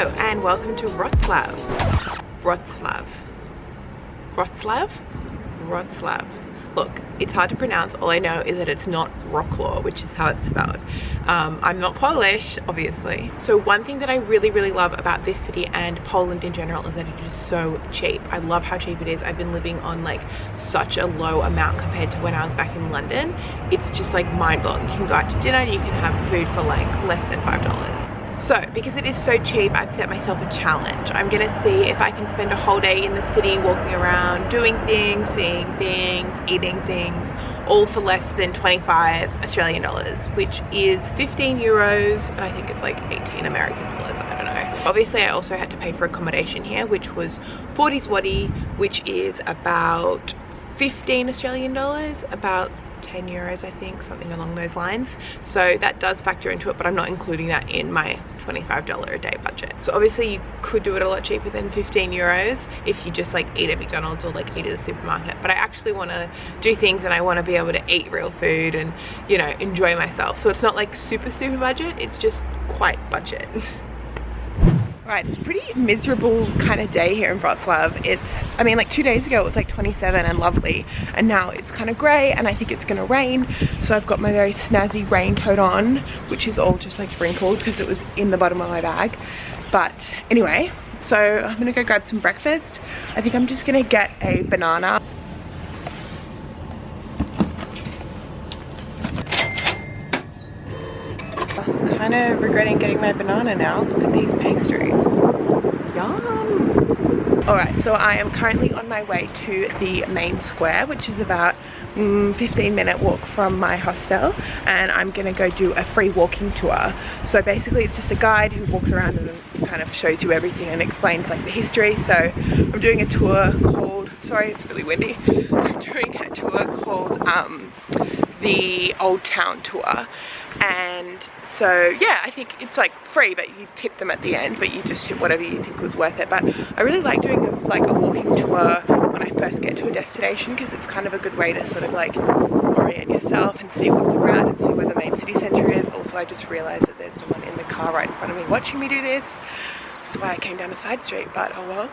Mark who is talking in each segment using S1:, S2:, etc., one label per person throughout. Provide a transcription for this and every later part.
S1: Hello and welcome to Wroclaw. Wroclaw. Look, it's hard to pronounce. All I know is that it's not Wroclaw, which is how it's spelled. I'm not Polish, obviously. So one thing that I really love about this city and Poland in general is that it is so cheap. I love how cheap it is. I've been living on like such a low amount compared to when I was back in London. It's just like mind-blowing. You can go out to dinner and you can have food for like less than $5. So because it is so cheap, I've set myself a challenge. I'm gonna see if I can spend a whole day in the city walking around, doing things, seeing things, eating things, all for less than 25 Australian dollars, which is 15 euros, and I think it's like 18 American dollars, I don't know. Obviously I also had to pay for accommodation here, which was 40 zloty, which is about 15 Australian dollars, about 10 euros I think, something along those lines. So that does factor into it, but I'm not including that in my $25 a day budget. So obviously you could do it a lot cheaper than 15 euros if you just like eat at McDonald's or like eat at the supermarket, but I actually want to do things and I want to be able to eat real food and, you know, enjoy myself. So it's not like super budget, it's just quite budget. Right, it's a pretty miserable kind of day here in Wroclaw. I mean, like 2 days ago it was like 27 and lovely, and now it's kind of grey and I think it's gonna rain. So I've got my very snazzy raincoat on, which is all just like sprinkled because it was in the bottom of my bag. But anyway, so I'm gonna go grab some breakfast. I think I'm just gonna get a banana. Kind of regretting getting my banana now. Look at these pastries. Yum! Alright, so I am currently on my way to the main square, which is about 15-minute walk from my hostel, and I'm gonna go do a free walking tour. So basically it's just a guide who walks around and kind of shows you everything and explains like the history. So I'm doing a tour called, sorry it's really windy, I'm doing a tour called the Old Town Tour. And so yeah, I think it's like free, but you tip them at the end, but you just tip whatever you think was worth it. But I really like doing a walking tour when I first get to a destination, because it's kind of a good way to sort of like orient yourself and see what's around and see where the main city centre is. Also, I just realised that there's someone in the car right in front of me watching me do this. That's why I came down a side street, but oh well.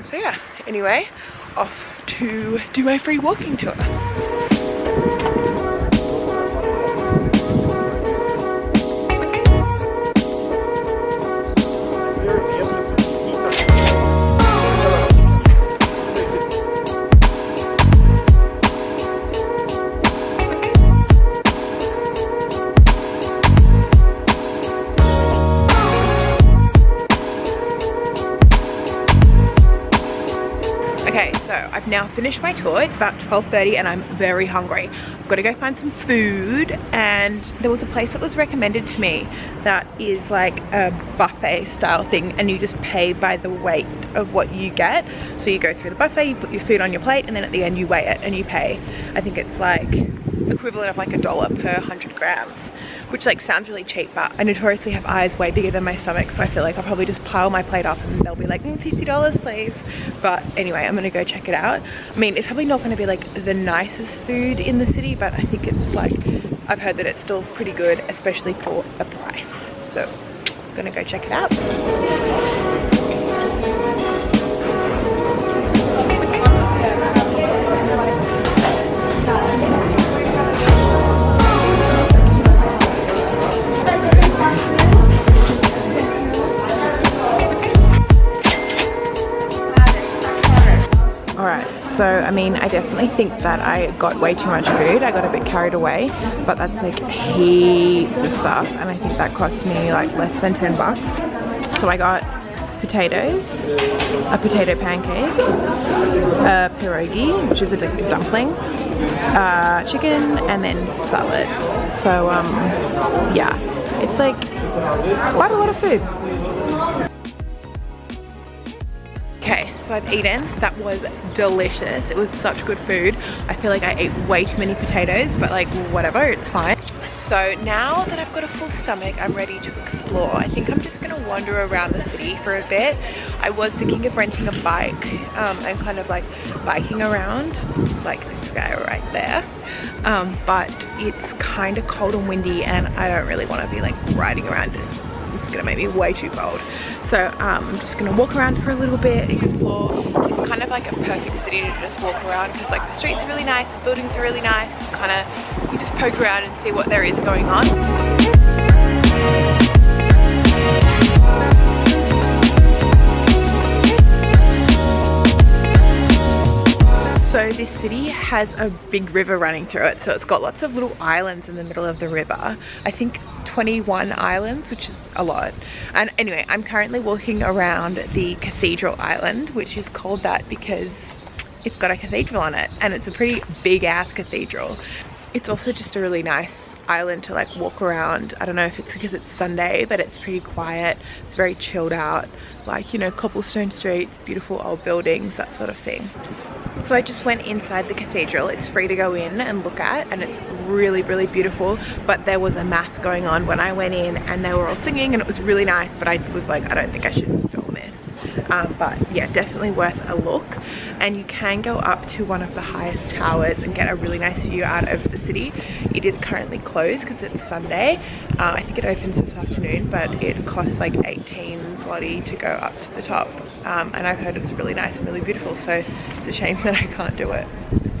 S1: So yeah, anyway, off to do my free walking tour. Okay, so I've now finished my tour. It's about 12:30 and I'm very hungry. I've got to go find some food, and there was a place that was recommended to me that is like a buffet style thing, and you just pay by the weight of what you get. So you go through the buffet, you put your food on your plate, and then at the end you weigh it and you pay. I think it's like equivalent of like $1 per 100 grams, which like sounds really cheap, but I notoriously have eyes way bigger than my stomach, so I feel like I'll probably just pile my plate up and they'll be like, $50 please. But anyway, I'm gonna go check it out. I mean, it's probably not gonna be like the nicest food in the city, but I think it's like, I've heard that it's still pretty good, especially for the price. So I'm gonna go check it out. So, I mean, I definitely think that I got way too much food. I got a bit carried away, but that's like heaps of stuff, and I think that cost me like less than 10 bucks. So I got potatoes, a potato pancake, a pierogi, which is a dumpling, chicken, and then salads. So, yeah, it's like quite a lot of food. Okay, so I've eaten. That was delicious. It was such good food. I feel like I ate way too many potatoes, but like whatever, it's fine. So now that I've got a full stomach, I'm ready to explore. I think I'm just gonna wander around the city for a bit. I was thinking of renting a bike and kind of like biking around, like this guy right there. But it's kind of cold and windy, and I don't really want to be like riding around in it's gonna make me way too cold. So I'm just gonna walk around for a little bit, explore. It's kind of like a perfect city to just walk around because like the streets are really nice, the buildings are really nice. It's kind of, you just poke around and see what there is going on. So this city has a big river running through it, so it's got lots of little islands in the middle of the river. I think 21 islands, which is a lot. And anyway, I'm currently walking around the Cathedral Island, which is called that because it's got a cathedral on it, and it's a pretty big ass cathedral. It's also just a really nice island to like walk around. I don't know if it's because it's Sunday, but it's pretty quiet. It's very chilled out, like, you know, cobblestone streets, beautiful old buildings, that sort of thing. So I just went inside the cathedral. It's free to go in and look at, and it's really, really beautiful. But there was a mass going on when I went in, and they were all singing, and it was really nice, but I was like, I don't think I should film this. But yeah, definitely worth a look. And you can go up to one of the highest towers and get a really nice view out of the city. It is currently closed because it's Sunday. I think it opens this afternoon, but it costs like 18 zloty to go up to the top. And I've heard it's really nice and really beautiful, so it's a shame that I can't do it.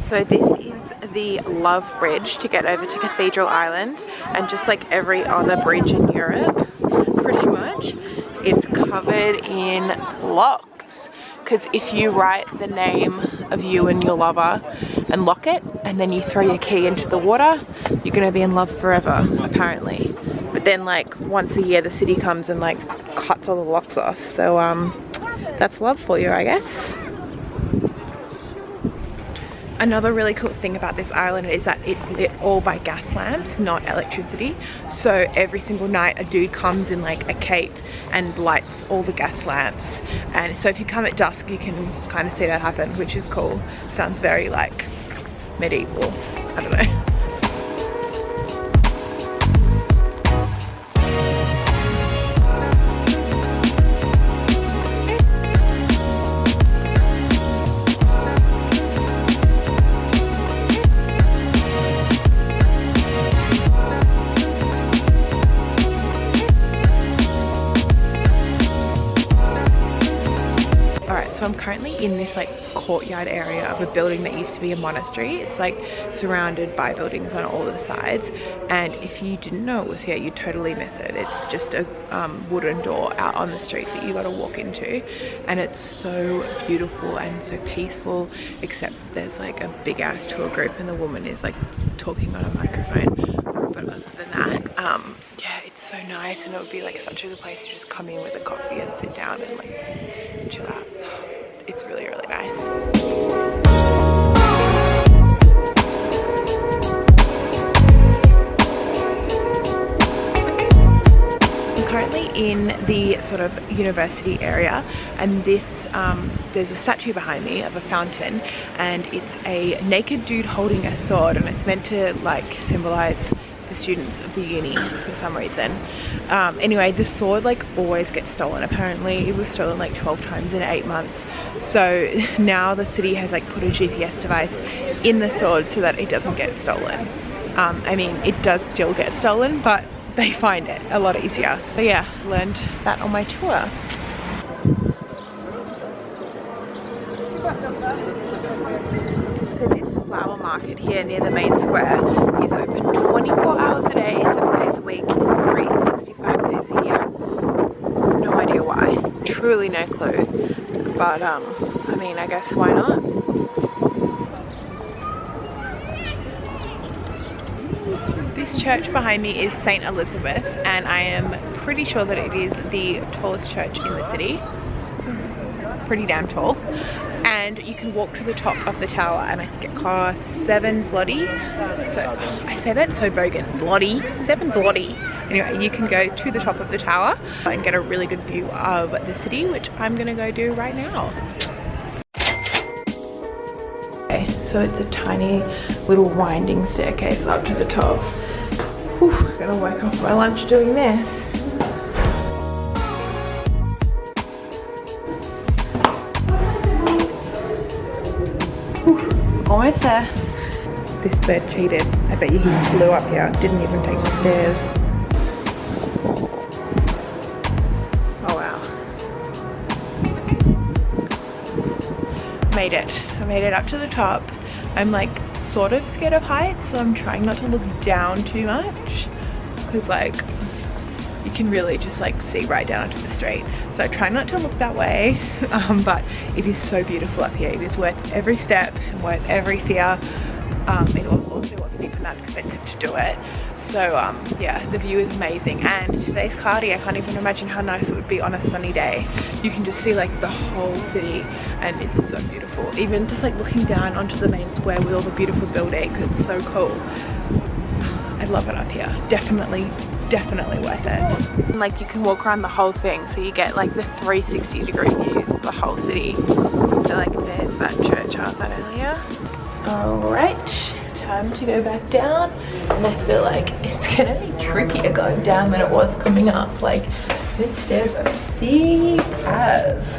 S1: So this is the Love Bridge to get over to Cathedral Island, and just like every other bridge in Europe, pretty much, it's covered in locks. Because if you write the name of you and your lover and lock it, and then you throw your key into the water, you're gonna be in love forever, apparently. But then like once a year the city comes and like cuts all the locks off. So that's love for you, I guess. Another really cool thing about this island is that it's lit all by gas lamps, not electricity. So every single night a dude comes in like a cape and lights all the gas lamps. And so if you come at dusk, you can kind of see that happen, which is cool. Sounds very like medieval, I don't know. So I'm currently in this like courtyard area of a building that used to be a monastery. It's like surrounded by buildings on all the sides, and if you didn't know it was here, you'd totally miss it. It's just a wooden door out on the street that you got to walk into, and it's so beautiful and so peaceful, except there's like a big ass tour group and the woman is like talking on a microphone. But other than that, yeah, it's so nice, and it would be like such a good place to just come in with a coffee and sit down and like chill out. It's really, really nice. I'm currently in the sort of university area, and this there's a statue behind me of a fountain, and it's a naked dude holding a sword, and it's meant to like symbolize the students of the uni for some reason. Anyway, the sword like always gets stolen. Apparently it was stolen like 12 times in 8 months. So now the city has like put a GPS device in the sword so that it doesn't get stolen. I mean, it does still get stolen, but they find it a lot easier. So yeah, learned that on my tour. So this flower market here near the main square is open 24 hours a day, 7 days a week, 365 days a year. No idea why, truly no clue, but I mean, I guess why not? This church behind me is St. Elizabeth's, and I am pretty sure that it is the tallest church in the city. Pretty damn tall. And you can walk to the top of the tower, and I think it costs 7 zloty. So I say that so bogan, zloty, 7 zloty. Anyway, you can go to the top of the tower and get a really good view of the city, which I'm gonna go do right now. Okay, so it's a tiny little winding staircase up to the top. Whew, gonna work off my lunch doing this. Almost there. This bird cheated. I bet you he flew up here, didn't even take the stairs. made it. I made it up to the top. I'm like sort of scared of heights, so I'm trying not to look down too much, because like you can really just like see right down onto the street. So I try not to look that way, but it is so beautiful up here. It is worth every step and worth every fear. It also wasn't even that expensive to do it. So yeah, the view is amazing, and today's cloudy. I can't even imagine how nice it would be on a sunny day. You can just see like the whole city, and it's so beautiful. Even just like looking down onto the main square with all the beautiful buildings, it's so cool. I love it up here. Definitely worth it. And like you can walk around the whole thing, so you get like the 360-degree views of the whole city. So like there's that church I was at earlier. Alright, time to go back down, and I feel like it's gonna be trickier going down than it was coming up. Like these stairs are steep as,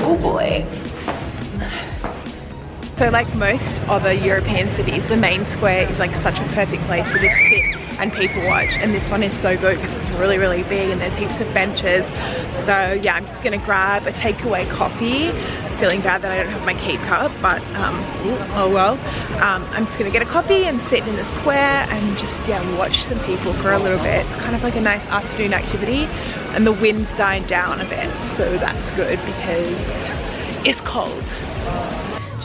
S1: oh boy. So like most other European cities, the main square is like such a perfect place to just sit and people watch, and this one is so good because it's really big and there's heaps of benches. So yeah, I'm just gonna grab a takeaway coffee. Feeling bad that I don't have my keep cup, but oh well. I'm just gonna get a coffee and sit in the square and just watch some people for a little bit. It's kind of like a nice afternoon activity, and the wind's died down a bit, so that's good because it's cold.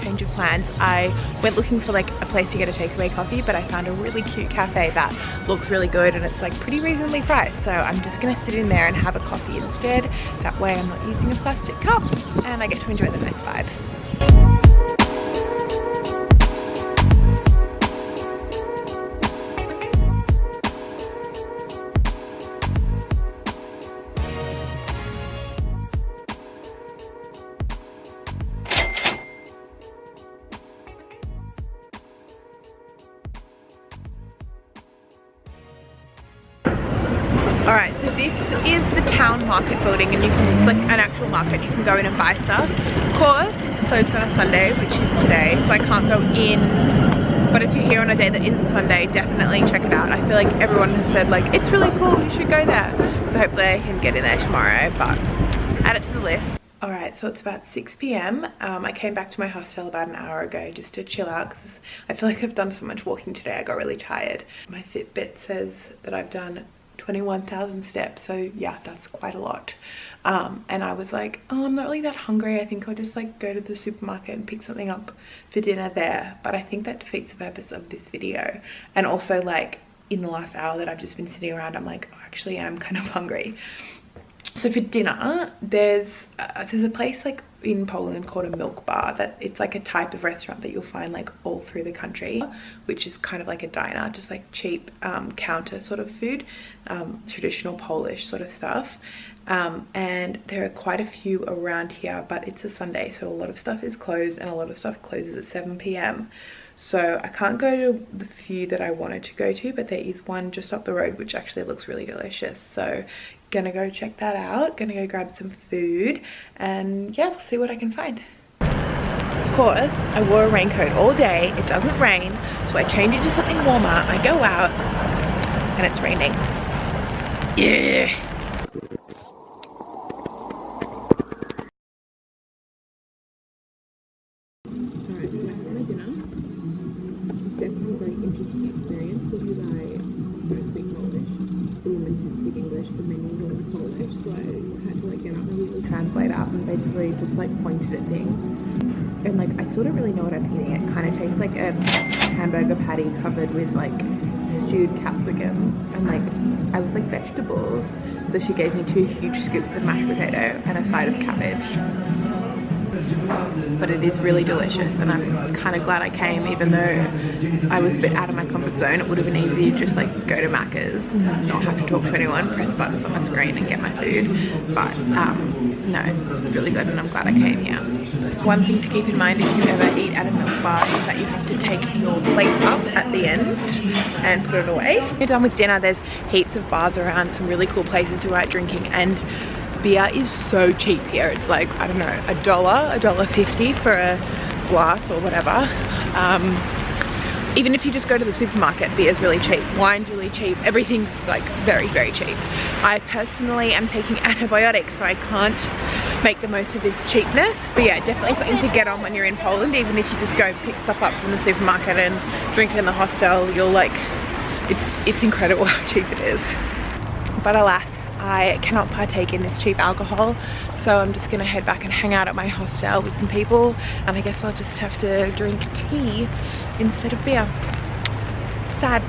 S1: Change of plans. I went looking for like a place to get a takeaway coffee, but I found a really cute cafe that looks really good and it's like pretty reasonably priced. So I'm just gonna sit in there and have a coffee instead. That way I'm not using a plastic cup and I get to enjoy the nice vibe. Alright, so this is the town market building, and it's like an actual market. You can go in and buy stuff. Of course, it's closed on a Sunday, which is today, so I can't go in. But if you're here on a day that isn't Sunday, definitely check it out. I feel like everyone has said like, it's really cool, you should go there. So hopefully I can get in there tomorrow, but add it to the list. Alright, so it's about 6 p.m. I came back to my hostel about an hour ago just to chill out because I feel like I've done so much walking today. I got really tired. My Fitbit says that I've done 21,000 steps, so yeah, that's quite a lot. And I was like, oh, I'm not really that hungry. I think I'll just like go to the supermarket and pick something up for dinner there. But I think that defeats the purpose of this video. And also like in the last hour that I've just been sitting around, I'm like, oh, actually I'm kind of hungry. So for dinner, there's a place like in Poland called a milk bar, that it's like a type of restaurant that you'll find like all through the country, which is kind of like a diner, just like cheap counter sort of food, traditional Polish sort of stuff. And there are quite a few around here, but it's a Sunday, so a lot of stuff is closed and a lot of stuff closes at 7 p.m. So I can't go to the few that I wanted to go to, but there is one just up the road which actually looks really delicious. So gonna go check that out, gonna go grab some food, and yeah, see what I can find. Of course, I wore a raincoat all day. It doesn't rain, so I change into something warmer. I go out and it's raining. Yeah. Translate out and basically just like pointed at things, and like I sort of really know what I'm eating. It kind of tastes like a hamburger patty covered with like stewed capsicum, and like I was like vegetables, so she gave me 2 huge scoops of mashed potato and a side of cabbage. But it is really delicious, and I'm kind of glad I came, even though I was a bit out of my comfort zone. It would have been easy to just like go to Macca's, not have to talk to anyone, press buttons on my screen and get my food. But no, it's really good, and I'm glad I came here. One thing to keep in mind if you ever eat at a milk bar is that you have to take your plate up at the end and put it away. When you're done with dinner, there's heaps of bars around, some really cool places to go out drinking, and beer is so cheap here. It's like, I don't know, $1.50 for a glass or whatever. Even if you just go to the supermarket, beer's really cheap, wine's really cheap, everything's like very, very cheap. I personally am taking antibiotics, so I can't make the most of this cheapness. But yeah, definitely something to get on when you're in Poland. Even if you just go pick stuff up from the supermarket and drink it in the hostel, you'll like, it's incredible how cheap it is. But alas, I cannot partake in this cheap alcohol, so I'm just gonna head back and hang out at my hostel with some people, and I guess I'll just have to drink tea instead of beer. Sad.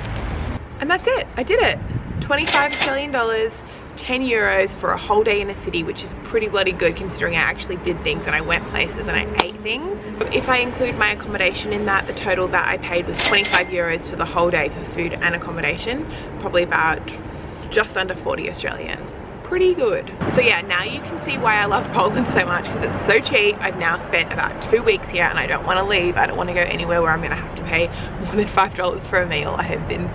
S1: And that's it, I did it. 25 Australian dollars, 10 euros for a whole day in a city, which is pretty bloody good considering I actually did things and I went places and I ate things. If I include my accommodation in that, the total that I paid was 25 euros for the whole day for food and accommodation, probably about just under 40 Australian. Pretty good. So yeah, now you can see why I love Poland so much, because it's so cheap. I've now spent about 2 weeks here and I don't want to leave. I don't want to go anywhere where I'm going to have to pay more than $5 for a meal. I have been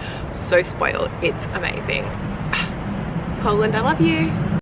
S1: so spoiled. It's amazing. Poland, I love you.